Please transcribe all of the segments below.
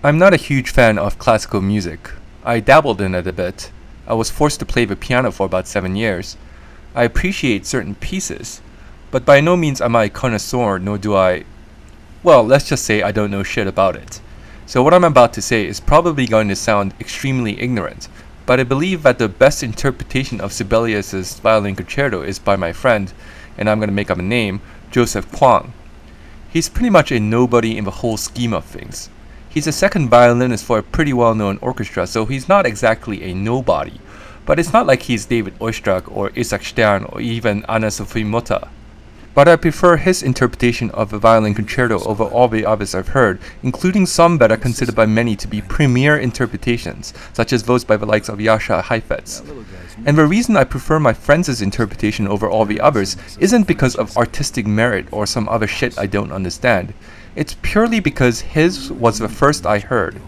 I'm not a huge fan of classical music. I dabbled in it a bit. I was forced to play the piano for about 7 years. I appreciate certain pieces, but by no means am I a connoisseur, nor do I. Well, let's just say I don't know shit about it. So what I'm about to say is probably going to sound extremely ignorant, but I believe that the best interpretation of Sibelius's violin concerto is by my friend, and I'm going to make up a name, Joseph Kwang. He's pretty much a nobody in the whole scheme of things. He's a second violinist for a pretty well-known orchestra, so he's not exactly a nobody. But it's not like he's David Oistrakh or Isaac Stern or even Anna-Sophie Mutter. But I prefer his interpretation of the violin concerto over all the others I've heard, including some that are considered by many to be premier interpretations, such as those by the likes of Jascha Heifetz. And the reason I prefer my friend's interpretation over all the others isn't because of artistic merit or some other shit I don't understand. It's purely because his was the first I heard.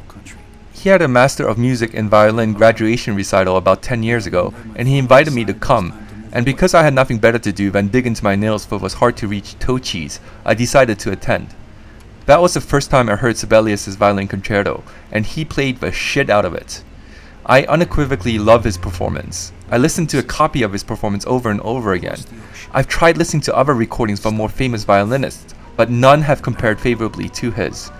He had a Master of Music in Violin graduation recital about 10 years ago, and he invited me to come. And because I had nothing better to do than dig into my nails for those hard-to-reach toe cheese, I decided to attend. That was the first time I heard Sibelius's violin concerto, and he played the shit out of it. I unequivocally love his performance. I listened to a copy of his performance over and over again. I've tried listening to other recordings from more famous violinists, but none have compared favorably to his.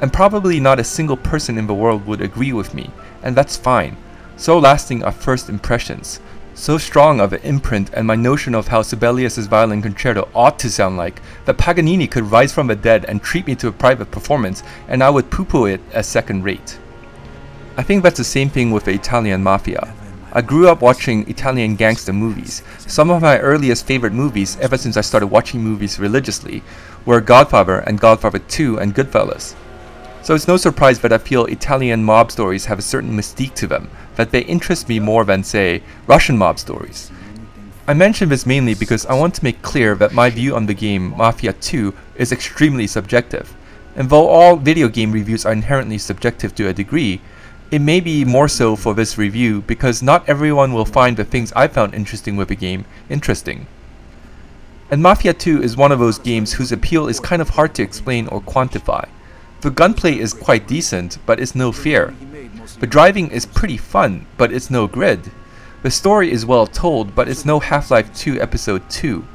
And probably not a single person in the world would agree with me, and that's fine. So lasting are first impressions. So strong of an imprint and my notion of how Sibelius's violin concerto ought to sound like, that Paganini could rise from the dead and treat me to a private performance, and I would poo-poo it as second rate. I think that's the same thing with the Italian Mafia. I grew up watching Italian gangster movies. Some of my earliest favorite movies, ever since I started watching movies religiously, were Godfather and Godfather 2 and Goodfellas. So it's no surprise that I feel Italian mob stories have a certain mystique to them, that they interest me more than, say, Russian mob stories. I mention this mainly because I want to make clear that my view on the game Mafia 2 is extremely subjective. And though all video game reviews are inherently subjective to a degree, it may be more so for this review because not everyone will find the things I found interesting with the game interesting. And Mafia 2 is one of those games whose appeal is kind of hard to explain or quantify. The gunplay is quite decent, but it's no fear. The driving is pretty fun, but it's no grid. The story is well told, but it's no Half-Life 2 Episode 2.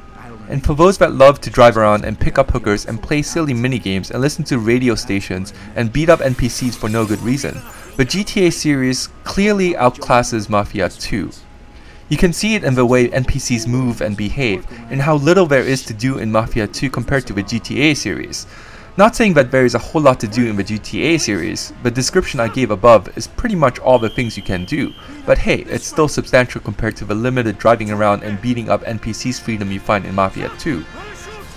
And for those that love to drive around and pick up hookers and play silly minigames and listen to radio stations and beat up NPCs for no good reason, the GTA series clearly outclasses Mafia 2. You can see it in the way NPCs move and behave, and how little there is to do in Mafia 2 compared to the GTA series. Not saying that there is a whole lot to do in the GTA series, the description I gave above is pretty much all the things you can do, but hey, it's still substantial compared to the limited driving around and beating up NPCs freedom you find in Mafia 2.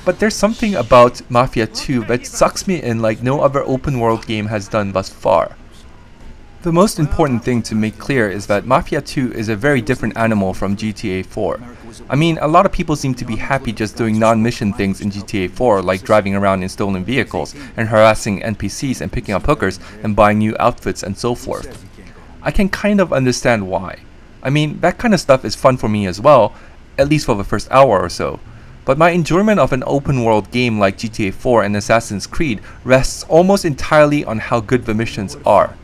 But there's something about Mafia 2 that sucks me in like no other open world game has done thus far. The most important thing to make clear is that Mafia 2 is a very different animal from GTA 4. I mean, a lot of people seem to be happy just doing non-mission things in GTA 4 like driving around in stolen vehicles and harassing NPCs and picking up hookers and buying new outfits and so forth. I can kind of understand why. I mean, that kind of stuff is fun for me as well, at least for the first hour or so. But my enjoyment of an open world game like GTA 4 and Assassin's Creed rests almost entirely on how good the missions are.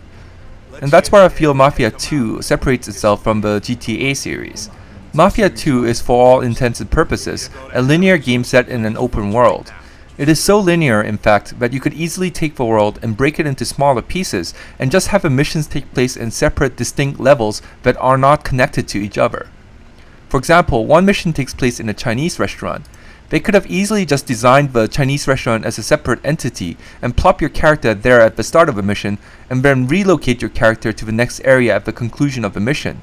And that's where I feel Mafia 2 separates itself from the GTA series. Mafia 2 is for all intents and purposes a linear game set in an open world. It is so linear, in fact, that you could easily take the world and break it into smaller pieces and just have the missions take place in separate, distinct levels that are not connected to each other. For example, one mission takes place in a Chinese restaurant. They could have easily just designed the Chinese restaurant as a separate entity and plop your character there at the start of a mission and then relocate your character to the next area at the conclusion of the mission.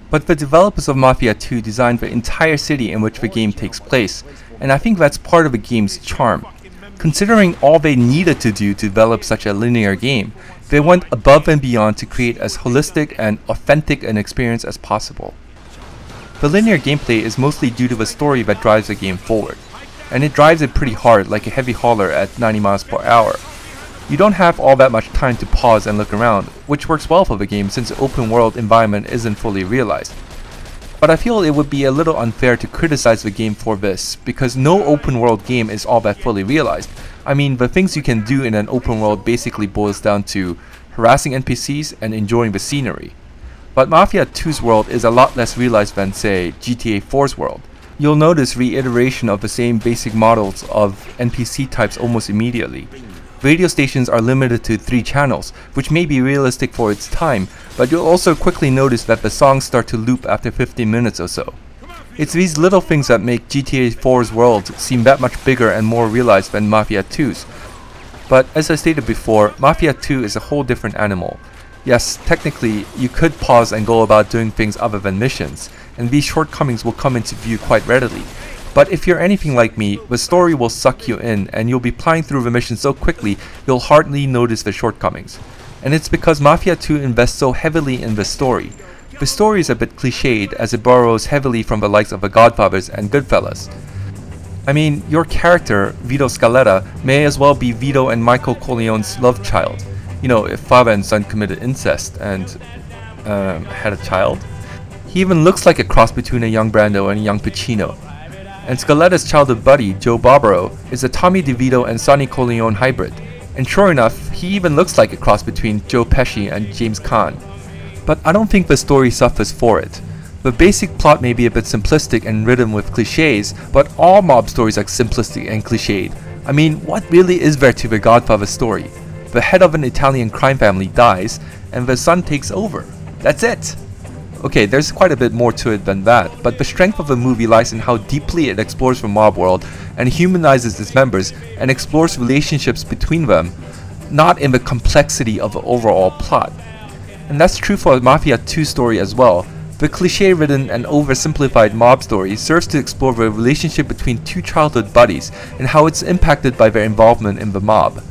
But the developers of Mafia 2 designed the entire city in which the game takes place, and I think that's part of the game's charm. Considering all they needed to do to develop such a linear game, they went above and beyond to create as holistic and authentic an experience as possible. The linear gameplay is mostly due to the story that drives the game forward, and it drives it pretty hard like a heavy hauler at 90 miles per hour. You don't have all that much time to pause and look around, which works well for the game since the open world environment isn't fully realized. But I feel it would be a little unfair to criticize the game for this, because no open world game is all that fully realized. I mean, the things you can do in an open world basically boils down to harassing NPCs and enjoying the scenery. But Mafia 2's world is a lot less realized than, say, GTA 4's world. You'll notice reiteration of the same basic models of NPC types almost immediately. Radio stations are limited to 3 channels, which may be realistic for its time, but you'll also quickly notice that the songs start to loop after 15 minutes or so. It's these little things that make GTA 4's world seem that much bigger and more realized than Mafia 2's. But as I stated before, Mafia 2 is a whole different animal. Yes, technically, you could pause and go about doing things other than missions, and these shortcomings will come into view quite readily. But if you're anything like me, the story will suck you in and you'll be plying through the mission so quickly you'll hardly notice the shortcomings. And it's because Mafia 2 invests so heavily in the story. The story is a bit cliched as it borrows heavily from the likes of The Godfathers and Goodfellas. I mean, your character, Vito Scaletta, may as well be Vito and Michael Corleone's love child. You know, if father and son committed incest and had a child. He even looks like a cross between a young Brando and a young Pacino. And Scaletta's childhood buddy, Joe Barbaro, is a Tommy DeVito and Sonny Corleone hybrid. And sure enough, he even looks like a cross between Joe Pesci and James Caan. But I don't think the story suffers for it. The basic plot may be a bit simplistic and ridden with cliches, but all mob stories are simplistic and cliched. I mean, what really is there to the Godfather story? The head of an Italian crime family dies, and the son takes over. That's it! Okay, there's quite a bit more to it than that, but the strength of the movie lies in how deeply it explores the mob world and humanizes its members and explores relationships between them, not in the complexity of the overall plot. And that's true for the Mafia 2 story as well. The cliche-ridden and oversimplified mob story serves to explore the relationship between 2 childhood buddies and how it's impacted by their involvement in the mob.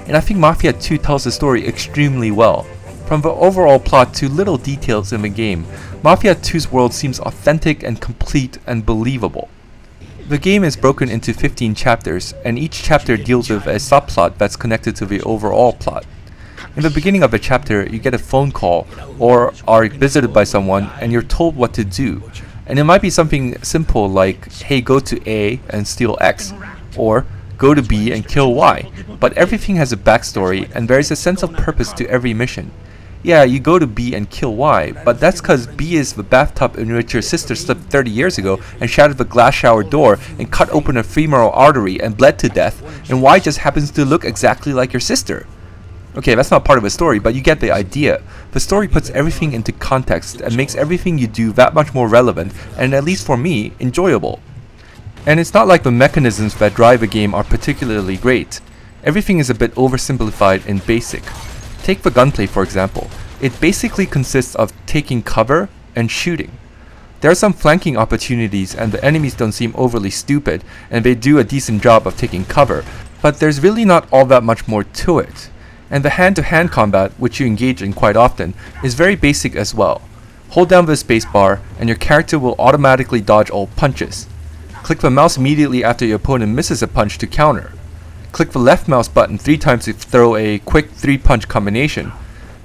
And I think Mafia 2 tells the story extremely well. From the overall plot to little details in the game, Mafia 2's world seems authentic and complete and believable. The game is broken into 15 chapters, and each chapter deals with a subplot that's connected to the overall plot. In the beginning of a chapter, you get a phone call or are visited by someone and you're told what to do. And it might be something simple like, hey, go to A and steal X, or go to B and kill Y. But everything has a backstory and there is a sense of purpose to every mission. Yeah, you go to B and kill Y, but that's cause B is the bathtub in which your sister slipped 30 years ago and shattered the glass shower door and cut open a femoral artery and bled to death, and Y just happens to look exactly like your sister. Okay, that's not part of the story, but you get the idea. The story puts everything into context and makes everything you do that much more relevant and, at least for me, enjoyable. And it's not like the mechanisms that drive a game are particularly great. Everything is a bit oversimplified and basic. Take the gunplay for example. It basically consists of taking cover and shooting. There are some flanking opportunities and the enemies don't seem overly stupid and they do a decent job of taking cover, but there's really not all that much more to it. And the hand-to-hand combat, which you engage in quite often, is very basic as well. Hold down the spacebar and your character will automatically dodge all punches. Click the mouse immediately after your opponent misses a punch to counter. Click the left mouse button 3 times to throw a quick 3-punch combination.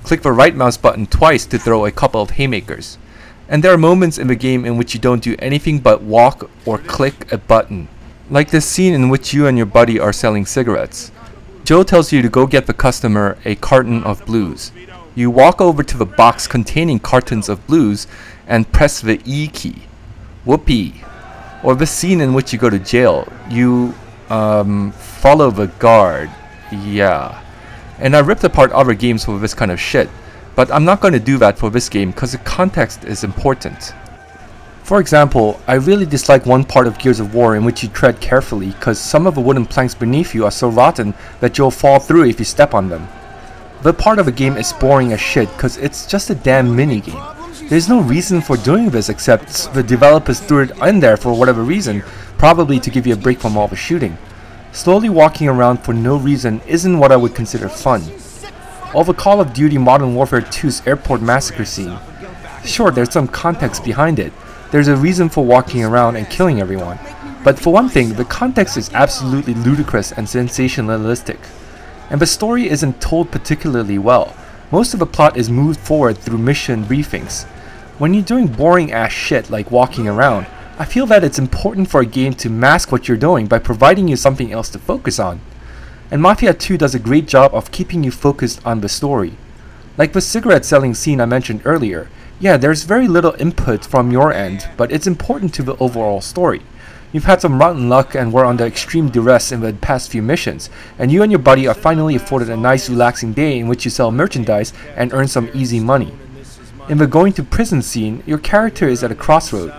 Click the right mouse button twice to throw a couple of haymakers. And there are moments in the game in which you don't do anything but walk or click a button. Like this scene in which you and your buddy are selling cigarettes. Joe tells you to go get the customer a carton of blues. You walk over to the box containing cartons of blues and press the E key. Whoopee. Or the scene in which you go to jail. You follow the guard. Yeah. And I ripped apart other games for this kind of shit, but I'm not going to do that for this game because the context is important. For example, I really dislike one part of Gears of War in which you tread carefully because some of the wooden planks beneath you are so rotten that you'll fall through if you step on them. The part of the game is boring as shit because it's just a damn minigame. There's no reason for doing this except the developers threw it in there for whatever reason, probably to give you a break from all the shooting. Slowly walking around for no reason isn't what I would consider fun. Or the Call of Duty Modern Warfare 2's airport massacre scene. Sure, there's some context behind it. There's a reason for walking around and killing everyone. But for one thing, the context is absolutely ludicrous and sensationalistic. And the story isn't told particularly well. Most of the plot is moved forward through mission briefings. When you're doing boring ass shit like walking around, I feel that it's important for a game to mask what you're doing by providing you something else to focus on. And Mafia 2 does a great job of keeping you focused on the story. Like the cigarette selling scene I mentioned earlier, yeah, there's very little input from your end, but it's important to the overall story. You've had some rotten luck and were under extreme duress in the past few missions, and you and your buddy are finally afforded a nice relaxing day in which you sell merchandise and earn some easy money. In the going to prison scene, your character is at a crossroad.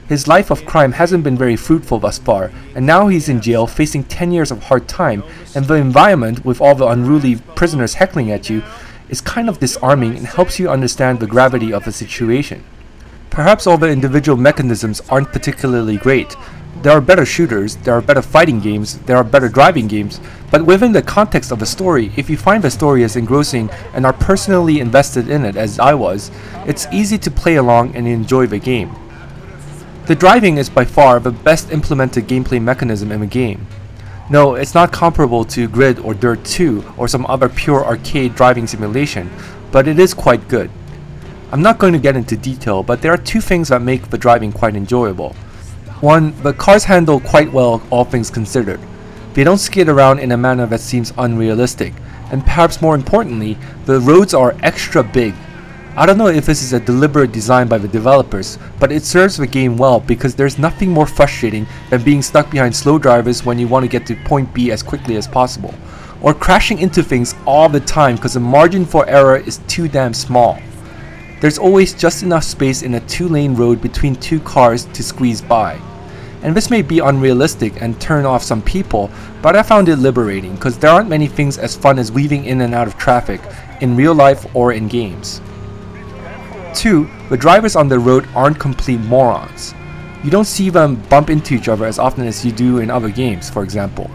His life of crime hasn't been very fruitful thus far, and now he's in jail facing 10 years of hard time, and the environment, with all the unruly prisoners heckling at you, is kind of disarming and helps you understand the gravity of the situation. Perhaps all the individual mechanisms aren't particularly great. There are better shooters, there are better fighting games, there are better driving games, but within the context of the story, if you find the story as engrossing and are personally invested in it as I was, it's easy to play along and enjoy the game. The driving is by far the best implemented gameplay mechanism in the game. No, it's not comparable to Grid or Dirt 2 or some other pure arcade driving simulation, but it is quite good. I'm not going to get into detail, but there are two things that make the driving quite enjoyable. One, the cars handle quite well, all things considered. They don't skid around in a manner that seems unrealistic, and perhaps more importantly, the roads are extra big. I don't know if this is a deliberate design by the developers, but it serves the game well because there's nothing more frustrating than being stuck behind slow drivers when you want to get to point B as quickly as possible, or crashing into things all the time because the margin for error is too damn small. There's always just enough space in a 2-lane road between two cars to squeeze by. And this may be unrealistic and turn off some people, but I found it liberating because there aren't many things as fun as weaving in and out of traffic, in real life or in games. 2. The drivers on the road aren't complete morons. You don't see them bump into each other as often as you do in other games, for example.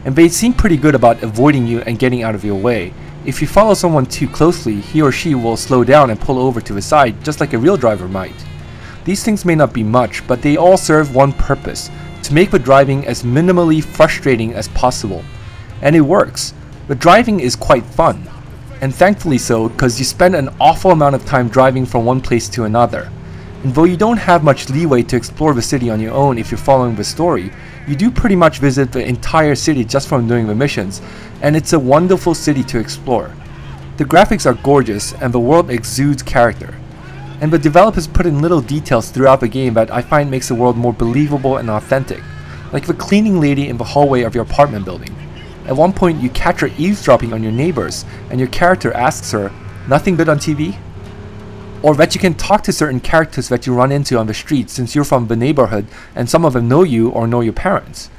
And they seem pretty good about avoiding you and getting out of your way. If you follow someone too closely, he or she will slow down and pull over to the side just like a real driver might. These things may not be much, but they all serve one purpose: to make the driving as minimally frustrating as possible. And it works. The driving is quite fun. And thankfully so, because you spend an awful amount of time driving from one place to another. And though you don't have much leeway to explore the city on your own if you're following the story, you do pretty much visit the entire city just from doing the missions, and it's a wonderful city to explore. The graphics are gorgeous and the world exudes character. And the developers put in little details throughout the game that I find makes the world more believable and authentic, like the cleaning lady in the hallway of your apartment building. At one point you catch her eavesdropping on your neighbors and your character asks her, "Nothing good on TV?" Or that you can talk to certain characters that you run into on the street since you're from the neighborhood and some of them know you or know your parents.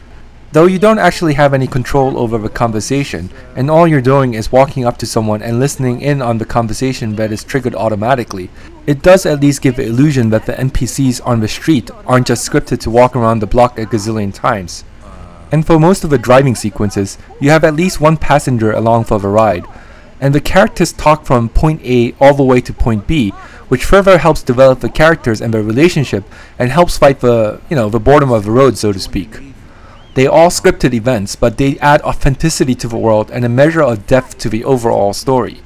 Though you don't actually have any control over the conversation, and all you're doing is walking up to someone and listening in on the conversation that is triggered automatically, it does at least give the illusion that the NPCs on the street aren't just scripted to walk around the block a gazillion times. And for most of the driving sequences, you have at least one passenger along for the ride, and the characters talk from point A all the way to point B, which further helps develop the characters and their relationship and helps fight the boredom of the road, so to speak. They are all scripted events, but they add authenticity to the world and a measure of depth to the overall story.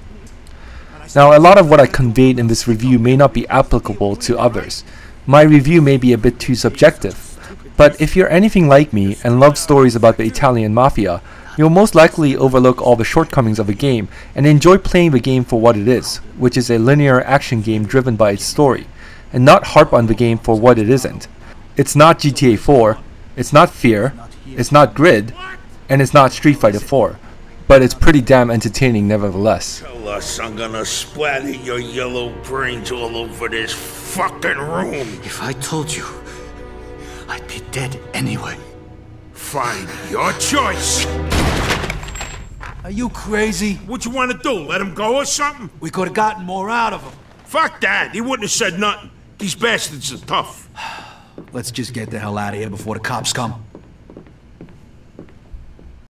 Now, a lot of what I conveyed in this review may not be applicable to others. My review may be a bit too subjective. But if you're anything like me and love stories about the Italian Mafia, you'll most likely overlook all the shortcomings of a game and enjoy playing the game for what it is, which is a linear action game driven by its story, and not harp on the game for what it isn't. It's not GTA 4, it's not Fear, it's not Grid, and it's not Street Fighter 4, but it's pretty damn entertaining nevertheless. Tell us I'm gonna splatter your yellow brains all over this fucking room. If I told you, I'd be dead anyway. Fine, your choice. Are you crazy? What you wanna do, let him go or something? We could have gotten more out of him. Fuck that, he wouldn't have said nothing. These bastards are tough. Let's just get the hell out of here before the cops come.